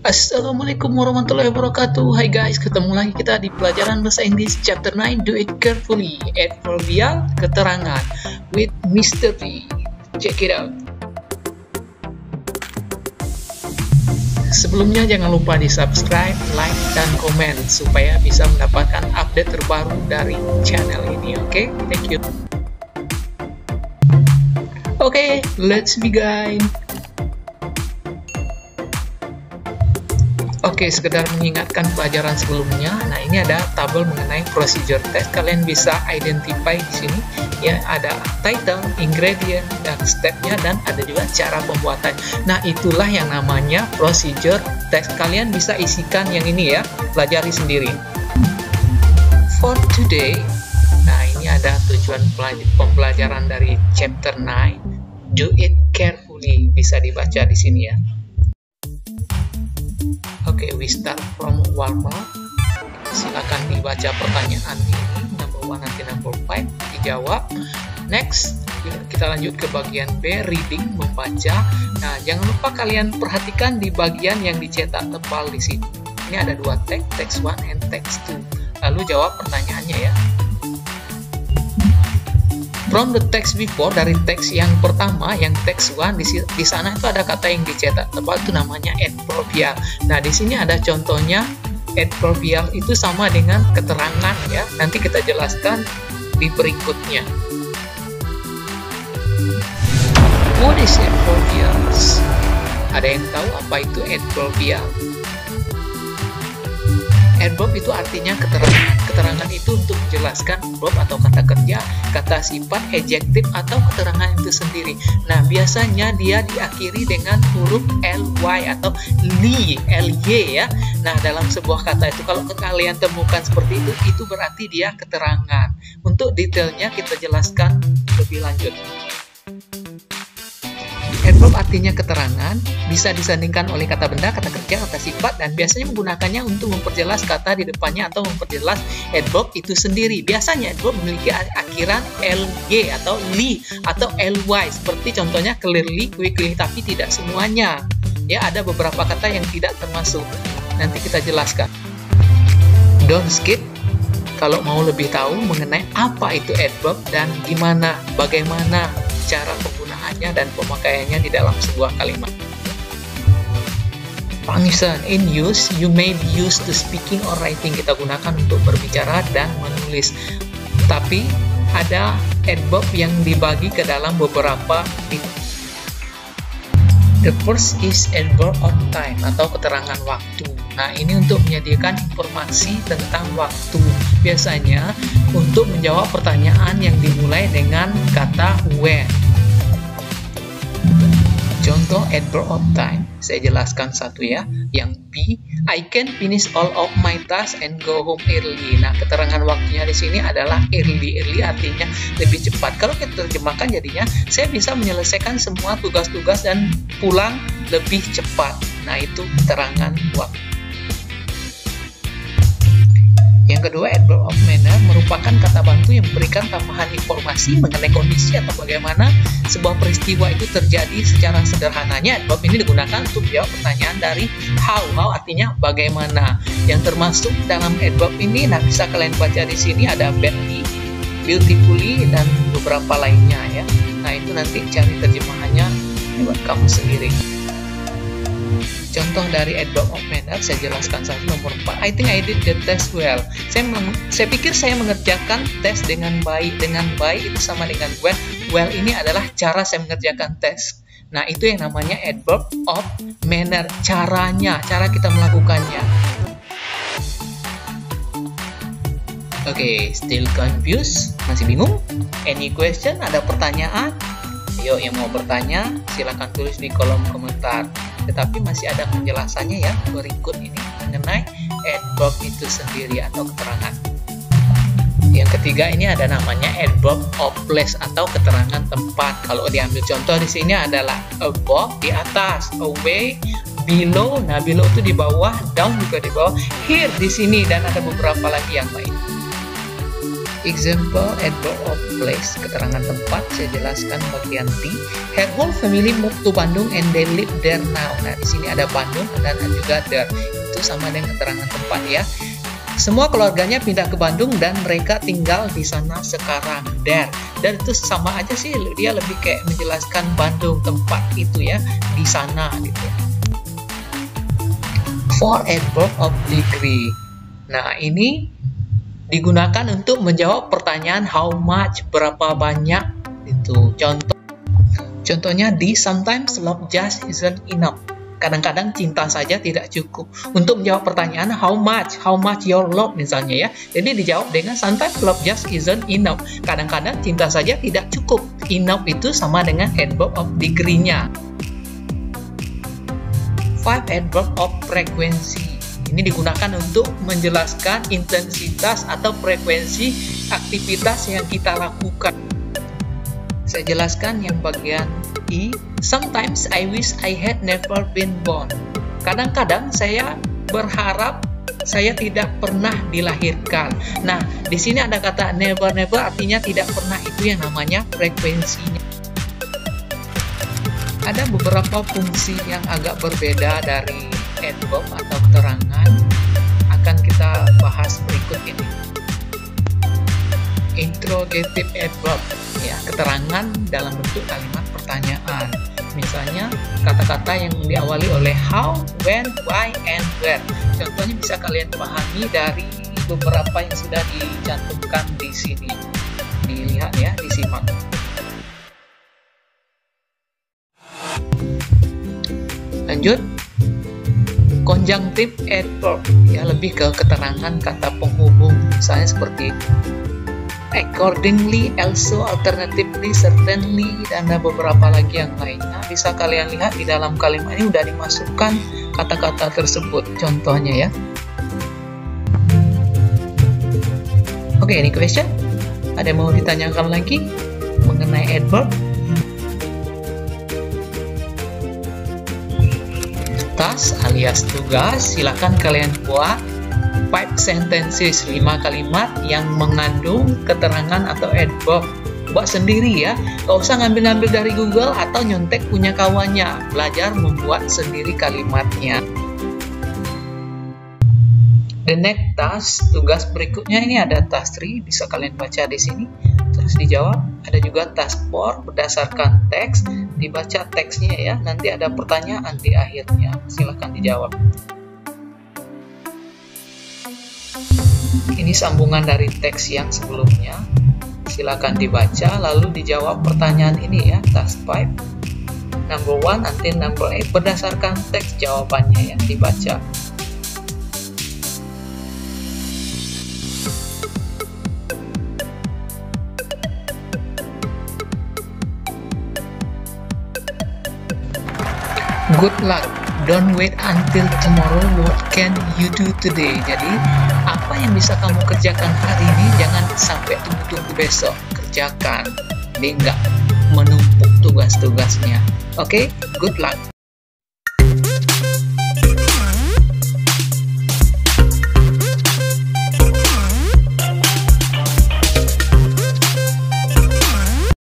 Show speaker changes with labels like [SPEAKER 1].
[SPEAKER 1] Assalamualaikum warahmatullahi wabarakatuh. Hai guys, ketemu lagi kita di pelajaran bahasa Inggris chapter 9, Do It Carefully, Adverbial keterangan with Mr. P. Check it out. Sebelumnya jangan lupa di subscribe, like, dan komen supaya bisa mendapatkan update terbaru dari channel ini. Oke, thank you. Oke, let's begin. Oke, sekedar mengingatkan pelajaran sebelumnya. Nah, ini ada tabel mengenai procedure test. Kalian bisa identify di sini ya, ada title, ingredient, dan stepnya, dan ada juga cara pembuatan. Nah, itulah yang namanya procedure test. Kalian bisa isikan yang ini ya, pelajari sendiri. For today, nah ini ada tujuan pembelajaran dari chapter 9, Do It Carefully, bisa dibaca di sini ya. Oke, we start from warm up. Silakan dibaca pertanyaan ini, number 1 nanti number 5 dijawab. Next, kita lanjut ke bagian B, reading, membaca. Nah, jangan lupa kalian perhatikan di bagian yang dicetak tebal di sini. Ini ada dua teks, text 1 and text 2. Lalu jawab pertanyaannya ya. From the text before, dari teks yang pertama, yang text 1, di sana itu ada kata yang dicetak tebal, itu namanya adverbial. Nah, di sini ada contohnya. Adverbial itu sama dengan keterangan ya. Nanti kita jelaskan di berikutnya. What is adverbials? Ada yang tahu apa itu adverbial? Adverb itu artinya keterangan. Keterangan itu untuk menjelaskan verb atau kata kerja, kata sifat, adjektif, atau keterangan itu sendiri. Nah, biasanya dia diakhiri dengan huruf ly atau ly ya. Nah, dalam sebuah kata itu kalau kalian temukan seperti itu berarti dia keterangan. Untuk detailnya kita jelaskan lebih lanjut. Adverb artinya keterangan, bisa disandingkan oleh kata benda, kata kerja, kata sifat, dan biasanya menggunakannya untuk memperjelas kata di depannya atau memperjelas adverb itu sendiri. Biasanya adverb memiliki akhiran ly atau ly atau ly, seperti contohnya clearly, quickly, tapi tidak semuanya. Ya, ada beberapa kata yang tidak termasuk. Nanti kita jelaskan. Don't skip. Kalau mau lebih tahu mengenai apa itu adverb dan bagaimana cara penggunaannya dan pemakaiannya di dalam sebuah kalimat. Function in use, you may be used to speaking or writing. Kita gunakan untuk berbicara dan menulis. Tapi ada adverb yang dibagi ke dalam beberapa tipe. The first is adverb of time atau keterangan waktu. Nah, ini untuk menyediakan informasi tentang waktu. Biasanya untuk menjawab pertanyaan yang dimulai dengan kata when. Contoh adverb of time. Saya jelaskan satu ya. Yang B, I can finish all of my tasks and go home early. Nah, keterangan waktunya di sini adalah early. Early artinya lebih cepat. Kalau kita terjemahkan jadinya, saya bisa menyelesaikan semua tugas-tugas dan pulang lebih cepat. Nah, itu keterangan waktu. Yang kedua, adverb of manner merupakan kata bantu yang memberikan tambahan informasi mengenai kondisi atau bagaimana sebuah peristiwa itu terjadi secara sederhananya. Adverb ini digunakan untuk menjawab pertanyaan dari how. How artinya bagaimana. Yang termasuk dalam adverb ini, nah bisa kalian baca di sini ada badly, beautifully, dan beberapa lainnya ya. Nah, itu nanti cari terjemahannya buat kamu sendiri. Contoh dari adverb of manner saya jelaskan satu, nomor 4. I think I did the test well. Saya pikir saya mengerjakan tes dengan baik. Dengan baik itu sama dengan well. Well ini adalah cara saya mengerjakan tes. Nah, itu yang namanya adverb of manner. Caranya, cara kita melakukannya. Oke, still confused? Masih bingung? Any question? Ada pertanyaan? Ayo, yang mau bertanya silakan tulis di kolom komentar. Tetapi masih ada penjelasannya ya berikut ini mengenai adverb itu sendiri atau keterangan. Yang ketiga ini ada namanya adverb of place atau keterangan tempat. Kalau diambil contoh di sini adalah above di atas, away below. Nah, below itu di bawah, down juga di bawah, here di sini, dan ada beberapa lagi yang lain. Example, adverb of place, keterangan tempat, saya jelaskan bagian T. Her whole family moved to Bandung and they live there now. Nah, di sini ada Bandung dan juga there. Itu sama dengan keterangan tempat ya. Semua keluarganya pindah ke Bandung dan mereka tinggal di sana sekarang. There. Dan itu sama aja sih, dia lebih kayak menjelaskan Bandung, tempat itu ya, di sana gitu. For adverb of degree. Nah, ini digunakan untuk menjawab pertanyaan how much, berapa banyak itu. Contohnya di sometimes love just isn't enough. Kadang-kadang cinta saja tidak cukup. Untuk menjawab pertanyaan how much your love misalnya ya. Jadi dijawab dengan sometimes love just isn't enough. Kadang-kadang cinta saja tidak cukup. Enough itu sama dengan adverb of degree-nya. 5 adverb of frequency. Ini digunakan untuk menjelaskan intensitas atau frekuensi aktivitas yang kita lakukan. Saya jelaskan yang bagian I. Sometimes I wish I had never been born. Kadang-kadang saya berharap saya tidak pernah dilahirkan. Nah, di sini ada kata never artinya tidak pernah, itu yang namanya frekuensinya. Ada beberapa fungsi yang agak berbeda dari adverb atau keterangan, akan kita bahas berikut ini. Interrogative adverb, ya, keterangan dalam bentuk kalimat pertanyaan. Misalnya kata-kata yang diawali oleh how, when, why, and where. Contohnya bisa kalian pahami dari beberapa yang sudah dicantumkan di sini. Dilihat ya, disimak. Lanjut. Conjunctive adverb, ya, lebih ke keterangan kata penghubung, misalnya seperti accordingly, also, alternatively, certainly, dan ada beberapa lagi yang lainnya. Bisa kalian lihat di dalam kalimat ini udah dimasukkan kata-kata tersebut, contohnya ya. Oke, ini question. Ada yang mau ditanyakan lagi mengenai adverb? Task alias tugas, silakan kalian buat 5 sentences, 5 kalimat yang mengandung keterangan atau adverb. Buat sendiri ya, gak usah ngambil-ngambil dari Google atau nyontek punya kawannya. Belajar membuat sendiri kalimatnya. The next task, tugas berikutnya ini ada task 3, bisa kalian baca di sini, terus dijawab. Ada juga task 4, berdasarkan teks, dibaca teksnya ya, nanti ada pertanyaan di akhirnya, silahkan dijawab. Ini sambungan dari teks yang sebelumnya, silahkan dibaca, lalu dijawab pertanyaan ini ya, task 5. Number 1 until number 8, berdasarkan teks jawabannya ya, dibaca. Good luck. Don't wait until tomorrow. What can you do today? Jadi, apa yang bisa kamu kerjakan hari ini, jangan sampai tunggu-tunggu besok. Kerjakan. Jadi, nggak menumpuk tugas-tugasnya. Oke? Good luck.